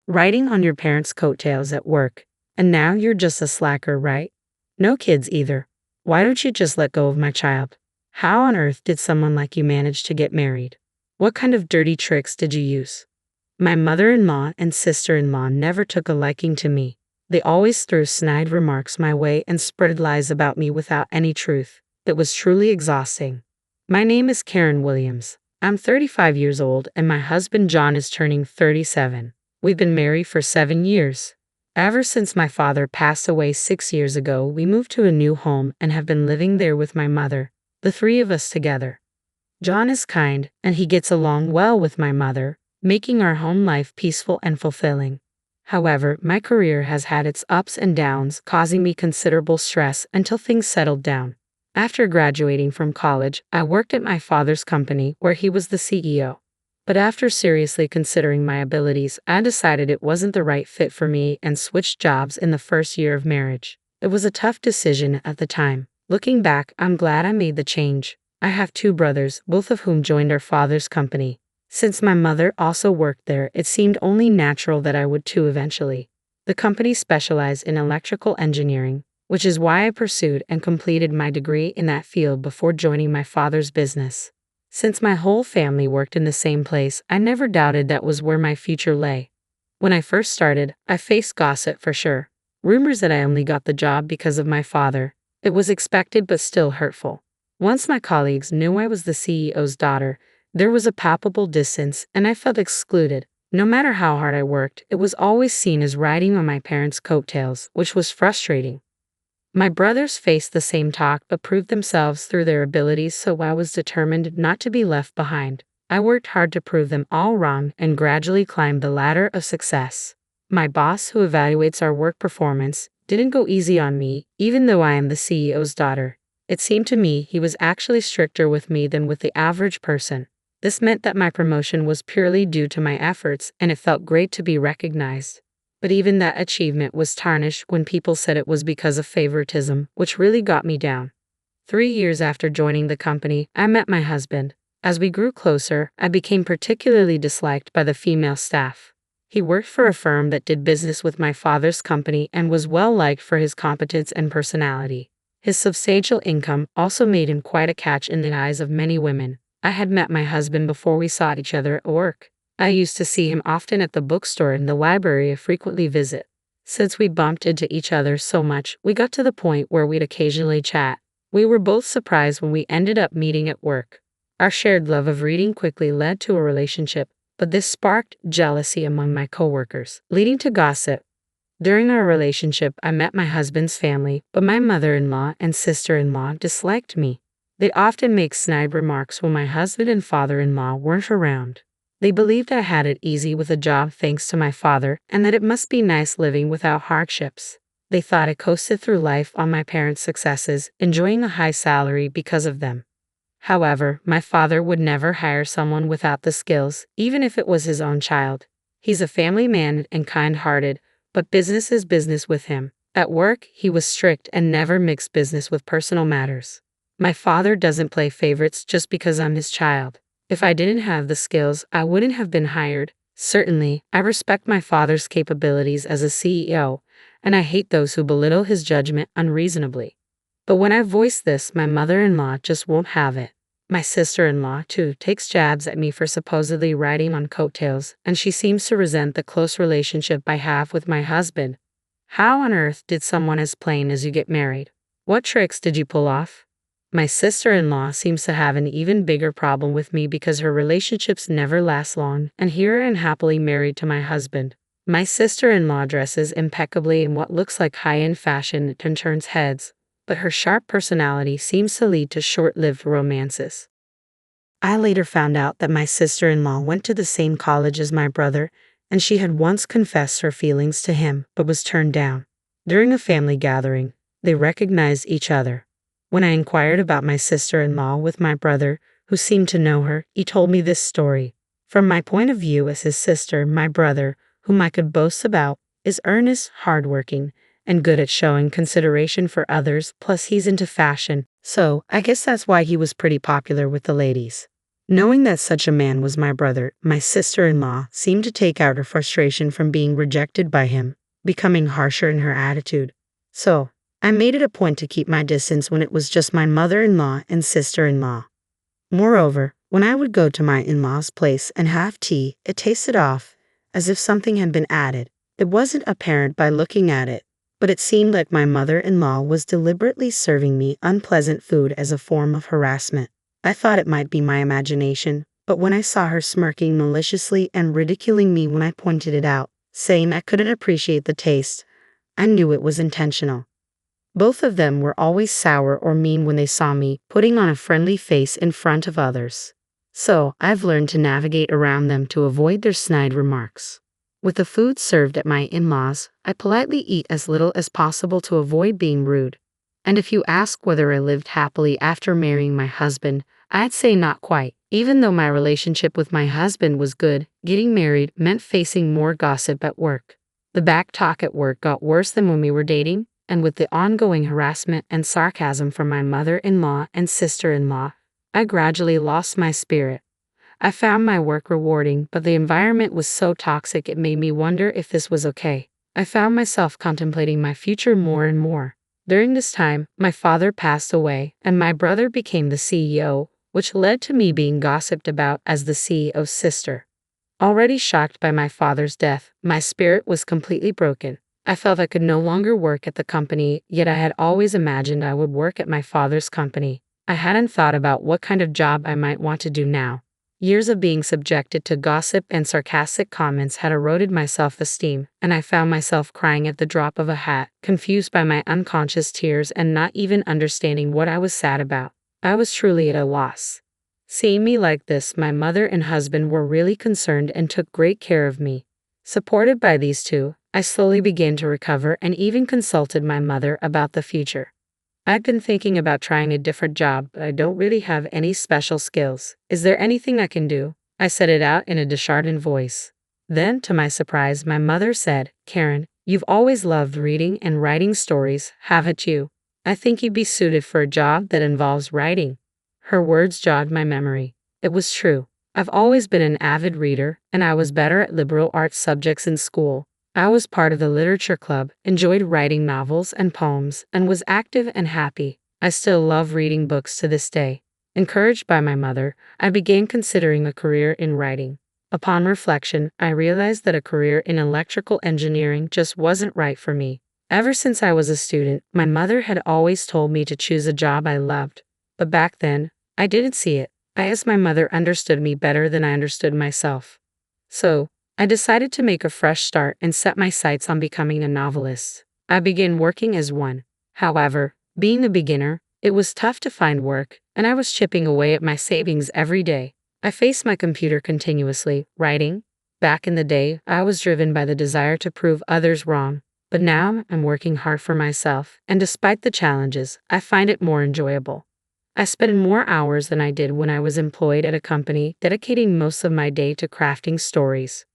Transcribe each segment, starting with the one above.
riding on your parents' coattails at work, and now you're just a slacker, right? No kids either. Why don't you just let go of my child? How on earth did someone like you manage to get married? What kind of dirty tricks did you use? My mother-in-law and sister-in-law never took a liking to me. They always threw snide remarks my way and spread lies about me without any truth. It was truly exhausting. My name is Karen Williams. I'm 35 years old and my husband John is turning 37. We've been married for 7 years. Ever since my father passed away 6 years ago, we moved to a new home and have been living there with my mother, the three of us together. John is kind and he gets along well with my mother, making our home life peaceful and fulfilling. However, my career has had its ups and downs, causing me considerable stress until things settled down. After graduating from college, I worked at my father's company where he was the CEO. But after seriously considering my abilities, I decided it wasn't the right fit for me and switched jobs in the first year of marriage. It was a tough decision at the time. Looking back, I'm glad I made the change. I have 2 brothers, both of whom joined our father's company. Since my mother also worked there, it seemed only natural that I would too eventually. The company specialized in electrical engineering, which is why I pursued and completed my degree in that field before joining my father's business. Since my whole family worked in the same place, I never doubted that was where my future lay. When I first started, I faced gossip for sure. Rumors that I only got the job because of my father. It was expected but still hurtful. Once my colleagues knew I was the CEO's daughter, there was a palpable distance and I felt excluded. No matter how hard I worked, it was always seen as riding on my parents' coattails, which was frustrating. My brothers faced the same talk but proved themselves through their abilities, so I was determined not to be left behind. I worked hard to prove them all wrong and gradually climbed the ladder of success. My boss, who evaluates our work performance, didn't go easy on me, even though I am the CEO's daughter. It seemed to me he was actually stricter with me than with the average person. This meant that my promotion was purely due to my efforts, and it felt great to be recognized. But even that achievement was tarnished when people said it was because of favoritism, which really got me down. 3 years after joining the company, I met my husband. As we grew closer, I became particularly disliked by the female staff. He worked for a firm that did business with my father's company and was well liked for his competence and personality. His substantial income also made him quite a catch in the eyes of many women. I had met my husband before we saw each other at work. I used to see him often at the bookstore and the library I frequently visit. Since we bumped into each other so much, we got to the point where we'd occasionally chat. We were both surprised when we ended up meeting at work. Our shared love of reading quickly led to a relationship, but this sparked jealousy among my coworkers, leading to gossip. During our relationship, I met my husband's family, but my mother-in-law and sister-in-law disliked me. They'd often make snide remarks when my husband and father-in-law weren't around. They believed I had it easy with a job thanks to my father, and that it must be nice living without hardships. They thought I coasted through life on my parents' successes, enjoying a high salary because of them. However, my father would never hire someone without the skills, even if it was his own child. He's a family man and kind-hearted, but business is business with him. At work, he was strict and never mixed business with personal matters. My father doesn't play favorites just because I'm his child. If I didn't have the skills, I wouldn't have been hired. Certainly, I respect my father's capabilities as a CEO, and I hate those who belittle his judgment unreasonably. But when I voice this, my mother-in-law just won't have it. My sister-in-law, too, takes jabs at me for supposedly riding on coattails, and she seems to resent the close relationship I have with my husband. How on earth did someone as plain as you get married? What tricks did you pull off? My sister-in-law seems to have an even bigger problem with me because her relationships never last long, and here I am happily married to my husband. My sister-in-law dresses impeccably in what looks like high-end fashion and turns heads, but her sharp personality seems to lead to short-lived romances. I later found out that my sister-in-law went to the same college as my brother, and she had once confessed her feelings to him but was turned down. During a family gathering, they recognized each other. When I inquired about my sister-in-law with my brother, who seemed to know her, he told me this story. From my point of view as his sister, my brother, whom I could boast about, is earnest, hardworking, and good at showing consideration for others, plus he's into fashion, so I guess that's why he was pretty popular with the ladies. Knowing that such a man was my brother, my sister-in-law seemed to take out her frustration from being rejected by him, becoming harsher in her attitude. So, I made it a point to keep my distance when it was just my mother-in-law and sister-in-law. Moreover, when I would go to my in-laws' place and have tea, it tasted off, as if something had been added. It wasn't apparent by looking at it, but it seemed like my mother-in-law was deliberately serving me unpleasant food as a form of harassment. I thought it might be my imagination, but when I saw her smirking maliciously and ridiculing me when I pointed it out, saying I couldn't appreciate the taste, I knew it was intentional. Both of them were always sour or mean when they saw me putting on a friendly face in front of others. So, I've learned to navigate around them to avoid their snide remarks. With the food served at my in-laws, I politely eat as little as possible to avoid being rude. And if you ask whether I lived happily after marrying my husband, I'd say not quite. Even though my relationship with my husband was good, getting married meant facing more gossip at work. The back talk at work got worse than when we were dating, and with the ongoing harassment and sarcasm from my mother-in-law and sister-in-law, I gradually lost my spirit. I found my work rewarding, but the environment was so toxic it made me wonder if this was okay. I found myself contemplating my future more and more. During this time, my father passed away, and my brother became the CEO, which led to me being gossiped about as the CEO's sister. Already shocked by my father's death, my spirit was completely broken. I felt I could no longer work at the company, yet I had always imagined I would work at my father's company. I hadn't thought about what kind of job I might want to do now. Years of being subjected to gossip and sarcastic comments had eroded my self-esteem, and I found myself crying at the drop of a hat, confused by my unconscious tears and not even understanding what I was sad about. I was truly at a loss. Seeing me like this, my mother and husband were really concerned and took great care of me. Supported by these two, I slowly began to recover and even consulted my mother about the future. I've been thinking about trying a different job, but I don't really have any special skills. Is there anything I can do? I said it out in a disheartened voice. Then, to my surprise, my mother said, "Karen, you've always loved reading and writing stories, haven't you? I think you'd be suited for a job that involves writing." Her words jogged my memory. It was true. I've always been an avid reader, and I was better at liberal arts subjects in school. I was part of the literature club, enjoyed writing novels and poems, and was active and happy. I still love reading books to this day. Encouraged by my mother, I began considering a career in writing. Upon reflection, I realized that a career in electrical engineering just wasn't right for me. Ever since I was a student, my mother had always told me to choose a job I loved. But back then, I didn't see it. I guess my mother understood me better than I understood myself. So, I decided to make a fresh start and set my sights on becoming a novelist. I began working as one. However, being a beginner, it was tough to find work, and I was chipping away at my savings every day. I faced my computer continuously, writing. Back in the day, I was driven by the desire to prove others wrong, but now I'm working hard for myself, and despite the challenges, I find it more enjoyable. I spend more hours than I did when I was employed at a company, dedicating most of my day to crafting stories.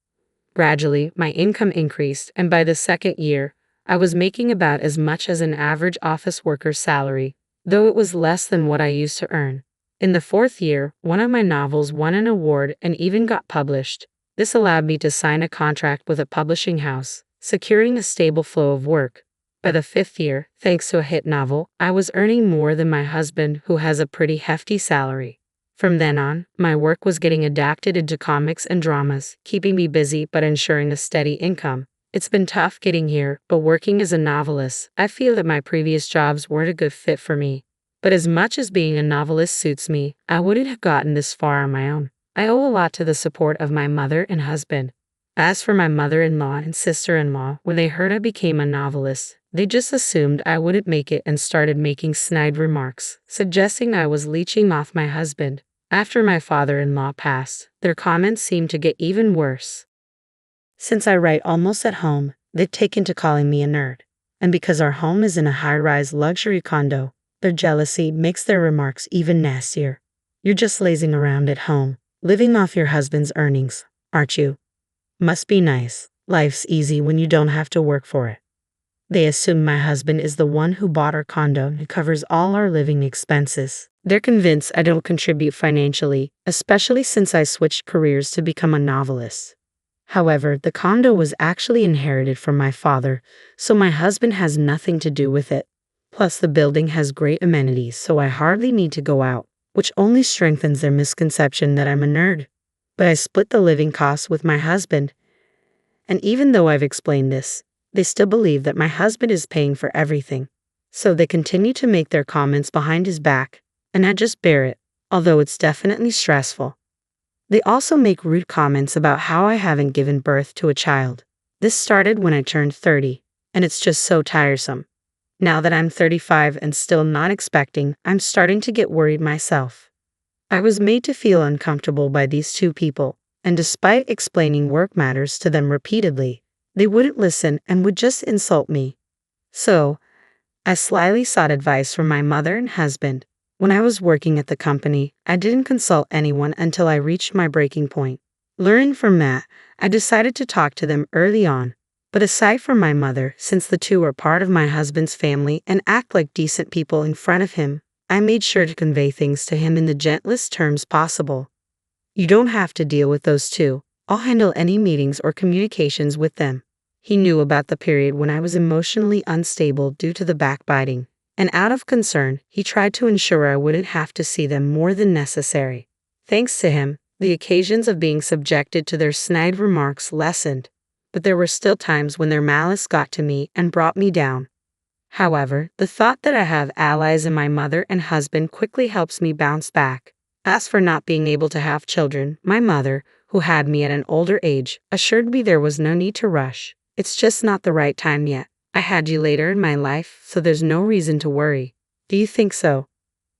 Gradually, my income increased, and by the second year, I was making about as much as an average office worker's salary, though it was less than what I used to earn. In the fourth year, one of my novels won an award and even got published. This allowed me to sign a contract with a publishing house, securing a stable flow of work. By the fifth year, thanks to a hit novel, I was earning more than my husband, who has a pretty hefty salary. From then on, my work was getting adapted into comics and dramas, keeping me busy but ensuring a steady income. It's been tough getting here, but working as a novelist, I feel that my previous jobs weren't a good fit for me. But as much as being a novelist suits me, I wouldn't have gotten this far on my own. I owe a lot to the support of my mother and husband. As for my mother-in-law and sister-in-law, when they heard I became a novelist, they just assumed I wouldn't make it and started making snide remarks, suggesting I was leeching off my husband. After my father-in-law passed, their comments seemed to get even worse. Since I write almost at home, they've taken to calling me a nerd. And because our home is in a high-rise luxury condo, their jealousy makes their remarks even nastier. You're just lazing around at home, living off your husband's earnings, aren't you? Must be nice. Life's easy when you don't have to work for it. They assume my husband is the one who bought our condo and covers all our living expenses. They're convinced I don't contribute financially, especially since I switched careers to become a novelist. However, the condo was actually inherited from my father, so my husband has nothing to do with it. Plus, the building has great amenities, so I hardly need to go out, which only strengthens their misconception that I'm a nerd. But I split the living costs with my husband, and even though I've explained this, they still believe that my husband is paying for everything. So they continue to make their comments behind his back, and I just bear it, although it's definitely stressful. They also make rude comments about how I haven't given birth to a child. This started when I turned 30, and it's just so tiresome. Now that I'm 35 and still not expecting, I'm starting to get worried myself. I was made to feel uncomfortable by these two people, and despite explaining work matters to them repeatedly, they wouldn't listen and would just insult me. So, I slyly sought advice from my mother and husband. When I was working at the company, I didn't consult anyone until I reached my breaking point. Learning from that, I decided to talk to them early on. But aside from my mother, since the two are part of my husband's family and act like decent people in front of him, I made sure to convey things to him in the gentlest terms possible. You don't have to deal with those two. I'll handle any meetings or communications with them. He knew about the period when I was emotionally unstable due to the backbiting, and out of concern, he tried to ensure I wouldn't have to see them more than necessary. Thanks to him, the occasions of being subjected to their snide remarks lessened, but there were still times when their malice got to me and brought me down. However, the thought that I have allies in my mother and husband quickly helps me bounce back. As for not being able to have children, my mother, who had me at an older age, assured me there was no need to rush. It's just not the right time yet. I had you later in my life, so there's no reason to worry. Do you think so?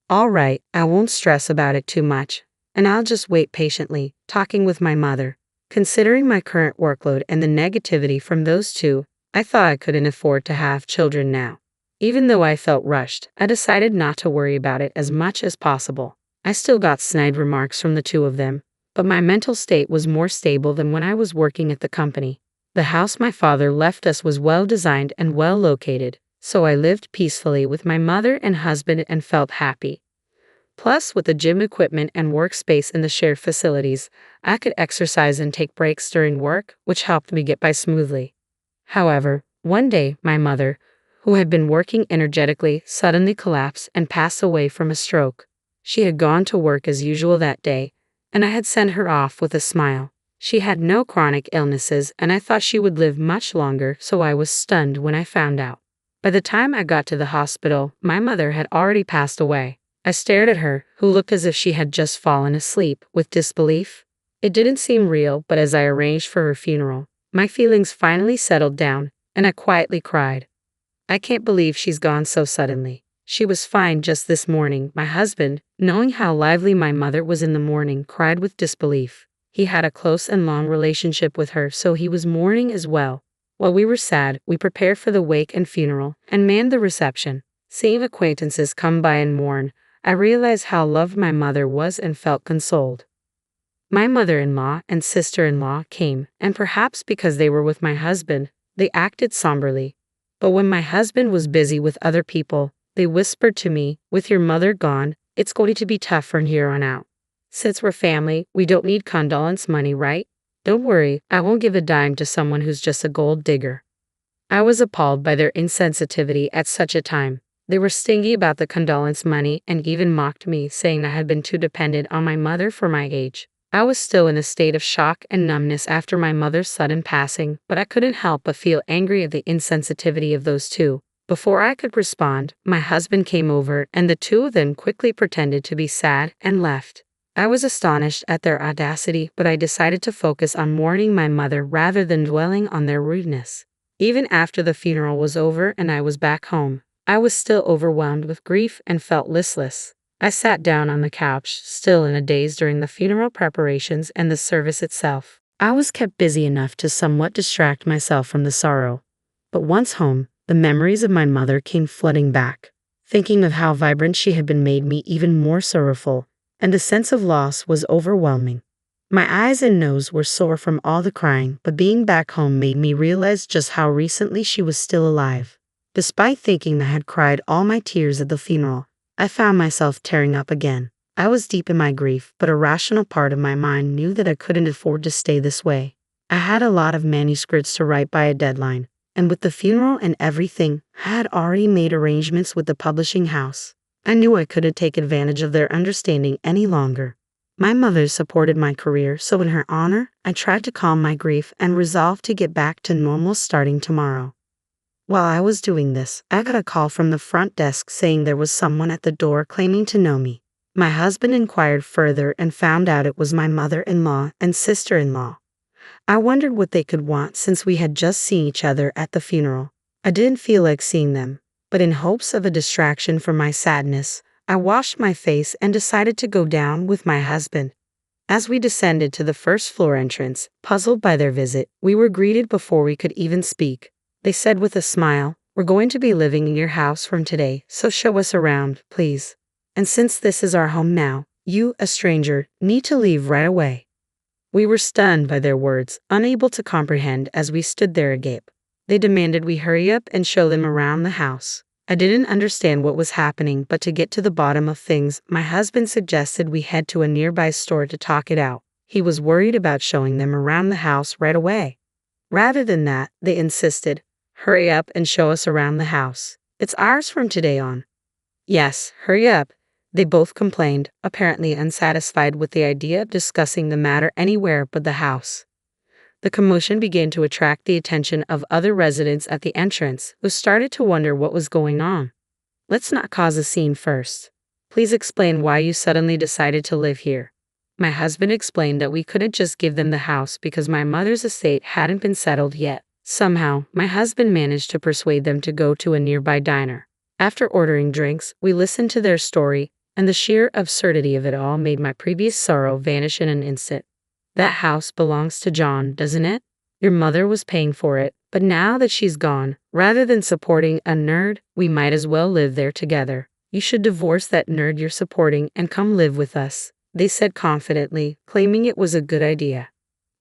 All right, I won't stress about it too much, and I'll just wait patiently, talking with my mother. Considering my current workload and the negativity from those two, I thought I couldn't afford to have children now. Even though I felt rushed, I decided not to worry about it as much as possible. I still got snide remarks from the two of them, but my mental state was more stable than when I was working at the company. The house my father left us was well designed and well located, so I lived peacefully with my mother and husband and felt happy. Plus, with the gym equipment and workspace in the shared facilities, I could exercise and take breaks during work, which helped me get by smoothly. However, one day, my mother, who had been working energetically, suddenly collapsed and passed away from a stroke. She had gone to work as usual that day, and I had sent her off with a smile. She had no chronic illnesses, and I thought she would live much longer, so I was stunned when I found out. By the time I got to the hospital, my mother had already passed away. I stared at her, who looked as if she had just fallen asleep, with disbelief. It didn't seem real, but as I arranged for her funeral, my feelings finally settled down, and I quietly cried. I can't believe she's gone so suddenly. She was fine just this morning. My husband, knowing how lively my mother was in the morning, cried with disbelief. He had a close and long relationship with her, so he was mourning as well. While we were sad, we prepared for the wake and funeral, and manned the reception. Seeing acquaintances come by and mourn, I realized how loved my mother was and felt consoled. My mother-in-law and sister-in-law came, and perhaps because they were with my husband, they acted somberly. But when my husband was busy with other people, they whispered to me, "With your mother gone, it's going to be tough from here on out. Since we're family, we don't need condolence money, right? Don't worry, I won't give a dime to someone who's just a gold digger." I was appalled by their insensitivity at such a time. They were stingy about the condolence money and even mocked me, saying I had been too dependent on my mother for my age. I was still in a state of shock and numbness after my mother's sudden passing, but I couldn't help but feel angry at the insensitivity of those two. Before I could respond, my husband came over, and the two of them quickly pretended to be sad and left. I was astonished at their audacity, but I decided to focus on mourning my mother rather than dwelling on their rudeness. Even after the funeral was over and I was back home, I was still overwhelmed with grief and felt listless. I sat down on the couch, still in a daze during the funeral preparations and the service itself. I was kept busy enough to somewhat distract myself from the sorrow. But once home, the memories of my mother came flooding back. Thinking of how vibrant she had been made me even more sorrowful, and the sense of loss was overwhelming. My eyes and nose were sore from all the crying, but being back home made me realize just how recently she was still alive. Despite thinking I had cried all my tears at the funeral, I found myself tearing up again. I was deep in my grief, but a rational part of my mind knew that I couldn't afford to stay this way. I had a lot of manuscripts to write by a deadline, and with the funeral and everything, I had already made arrangements with the publishing house. I knew I couldn't take advantage of their understanding any longer. My mother supported my career, so in her honor, I tried to calm my grief and resolved to get back to normal starting tomorrow. While I was doing this, I got a call from the front desk saying there was someone at the door claiming to know me. My husband inquired further and found out it was my mother-in-law and sister-in-law. I wondered what they could want since we had just seen each other at the funeral. I didn't feel like seeing them, but in hopes of a distraction from my sadness, I washed my face and decided to go down with my husband. As we descended to the first floor entrance, puzzled by their visit, we were greeted before we could even speak. They said with a smile, "We're going to be living in your house from today, so show us around, please. And since this is our home now, you, a stranger, need to leave right away." We were stunned by their words, unable to comprehend as we stood there agape. They demanded we hurry up and show them around the house. I didn't understand what was happening, but to get to the bottom of things, my husband suggested we head to a nearby store to talk it out. He was worried about showing them around the house right away. Rather than that, they insisted, "Hurry up and show us around the house. It's ours from today on." "Yes, hurry up," they both complained, apparently unsatisfied with the idea of discussing the matter anywhere but the house. The commotion began to attract the attention of other residents at the entrance, who started to wonder what was going on. "Let's not cause a scene first. Please explain why you suddenly decided to live here." My husband explained that we couldn't just give them the house because my mother's estate hadn't been settled yet. Somehow, my husband managed to persuade them to go to a nearby diner. After ordering drinks, we listened to their story, and the sheer absurdity of it all made my previous sorrow vanish in an instant. "That house belongs to John, doesn't it? Your mother was paying for it, but now that she's gone, rather than supporting a nerd, we might as well live there together. You should divorce that nerd you're supporting and come live with us," they said confidently, claiming it was a good idea.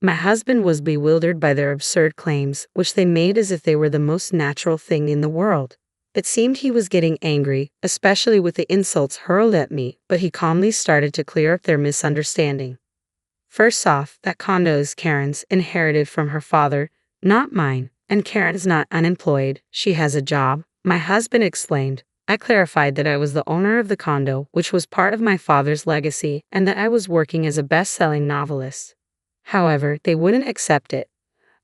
My husband was bewildered by their absurd claims, which they made as if they were the most natural thing in the world. It seemed he was getting angry, especially with the insults hurled at me, but he calmly started to clear up their misunderstanding. "First off, that condo is Karen's, inherited from her father, not mine, and Karen's not unemployed, she has a job," my husband explained. I clarified that I was the owner of the condo, which was part of my father's legacy, and that I was working as a best-selling novelist. However, they wouldn't accept it.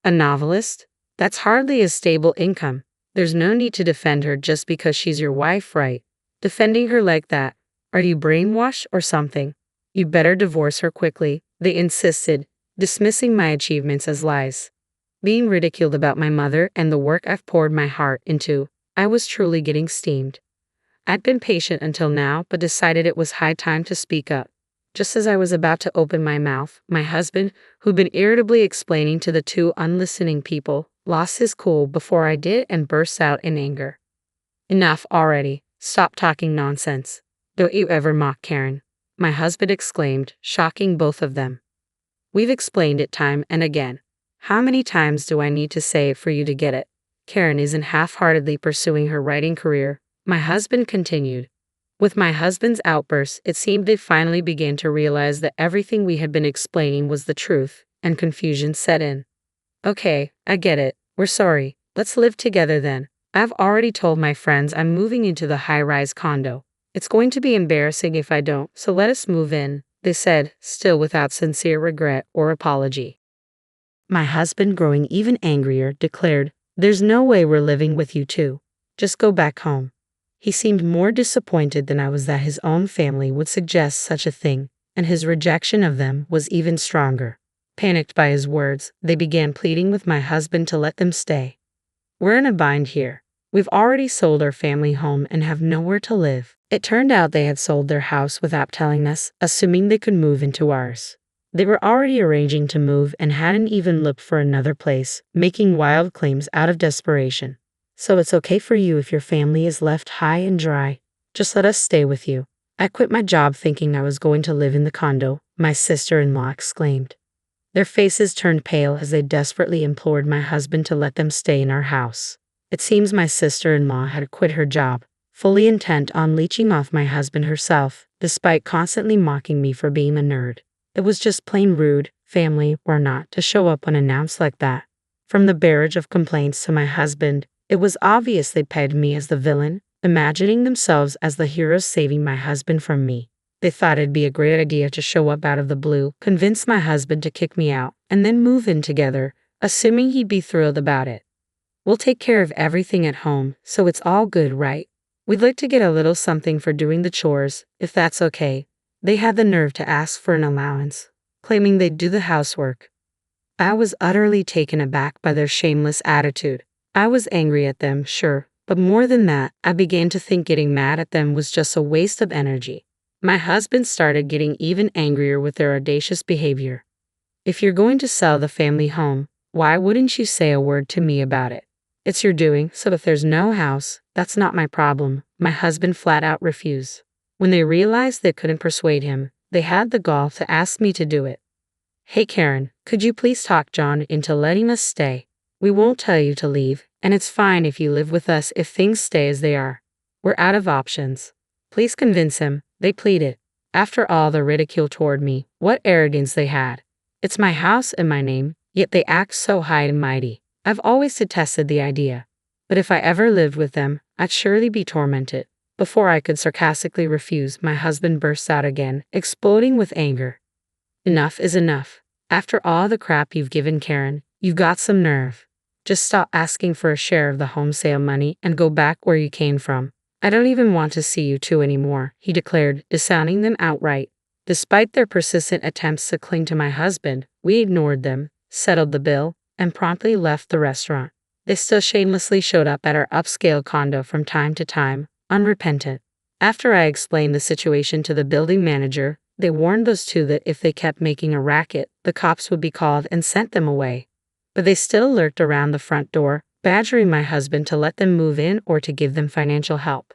"A novelist? That's hardly a stable income. There's no need to defend her just because she's your wife, right? Defending her like that, are you brainwashed or something? You better divorce her quickly," they insisted, dismissing my achievements as lies. Being ridiculed about my mother and the work I've poured my heart into, I was truly getting steamed. I'd been patient until now, but decided it was high time to speak up. Just as I was about to open my mouth, my husband, who'd been irritably explaining to the two unlistening people, lost his cool before I did and burst out in anger. "Enough already. Stop talking nonsense. Don't you ever mock Karen," my husband exclaimed, shocking both of them. "We've explained it time and again. How many times do I need to say it for you to get it? Karen isn't half-heartedly pursuing her writing career," my husband continued. With my husband's outbursts, it seemed they finally began to realize that everything we had been explaining was the truth, and confusion set in. "Okay, I get it. We're sorry. Let's live together then. I've already told my friends I'm moving into the high-rise condo. It's going to be embarrassing if I don't, so let us move in," they said, still without sincere regret or apology. My husband, growing even angrier, declared, "There's no way we're living with you two. Just go back home." He seemed more disappointed than I was that his own family would suggest such a thing, and his rejection of them was even stronger. Panicked by his words, they began pleading with my husband to let them stay. "We're in a bind here. We've already sold our family home and have nowhere to live." It turned out they had sold their house without telling us, assuming they could move into ours. They were already arranging to move and hadn't even looked for another place, making wild claims out of desperation. "So it's okay for you if your family is left high and dry. Just let us stay with you." I quit my job thinking I was going to live in the condo, my sister-in-law exclaimed. Their faces turned pale as they desperately implored my husband to let them stay in our house. It seems my sister-in-law had quit her job, fully intent on leeching off my husband herself, despite constantly mocking me for being a nerd. It was just plain rude, family or not, to show up unannounced like that. From the barrage of complaints to my husband, it was obvious they pegged me as the villain, imagining themselves as the heroes saving my husband from me. They thought it'd be a great idea to show up out of the blue, convince my husband to kick me out, and then move in together, assuming he'd be thrilled about it. We'll take care of everything at home, so it's all good, right? We'd like to get a little something for doing the chores, if that's okay. They had the nerve to ask for an allowance, claiming they'd do the housework. I was utterly taken aback by their shameless attitude. I was angry at them, sure, but more than that, I began to think getting mad at them was just a waste of energy. My husband started getting even angrier with their audacious behavior. If you're going to sell the family home, why wouldn't you say a word to me about it? It's your doing, so if there's no house, that's not my problem, my husband flat out refused. When they realized they couldn't persuade him, they had the gall to ask me to do it. Hey Karen, could you please talk John into letting us stay? We won't tell you to leave, and it's fine if you live with us if things stay as they are. We're out of options. Please convince him, they pleaded. After all the ridicule toward me, what arrogance they had. It's my house and my name, yet they act so high and mighty. I've always detested the idea. But if I ever lived with them, I'd surely be tormented. Before I could sarcastically refuse, my husband burst out again, exploding with anger. Enough is enough. After all the crap you've given Karen, you've got some nerve. Just stop asking for a share of the home sale money and go back where you came from. I don't even want to see you two anymore, he declared, disowning them outright. Despite their persistent attempts to cling to my husband, we ignored them, settled the bill, and promptly left the restaurant. They still shamelessly showed up at our upscale condo from time to time, unrepentant. After I explained the situation to the building manager, they warned those two that if they kept making a racket, the cops would be called and sent them away. But they still lurked around the front door, badgering my husband to let them move in or to give them financial help.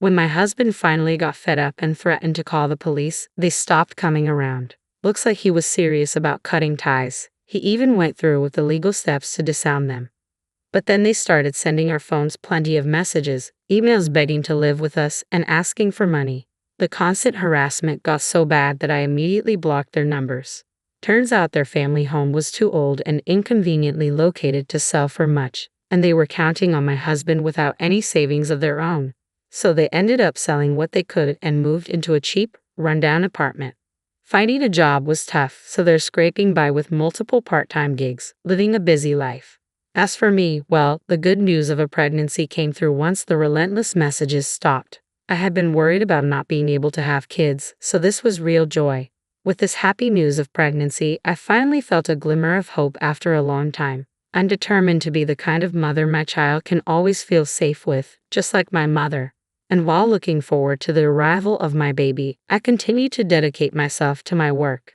When my husband finally got fed up and threatened to call the police, they stopped coming around. Looks like he was serious about cutting ties. He even went through with the legal steps to disarm them. But then they started sending our phones plenty of messages, emails begging to live with us and asking for money. The constant harassment got so bad that I immediately blocked their numbers. Turns out their family home was too old and inconveniently located to sell for much, and they were counting on my husband without any savings of their own. So they ended up selling what they could and moved into a cheap, rundown apartment. Finding a job was tough, so they're scraping by with multiple part-time gigs, living a busy life. As for me, well, the good news of a pregnancy came through once the relentless messages stopped. I had been worried about not being able to have kids, so this was real joy. With this happy news of pregnancy, I finally felt a glimmer of hope after a long time. I'm determined to be the kind of mother my child can always feel safe with, just like my mother. And while looking forward to the arrival of my baby, I continue to dedicate myself to my work.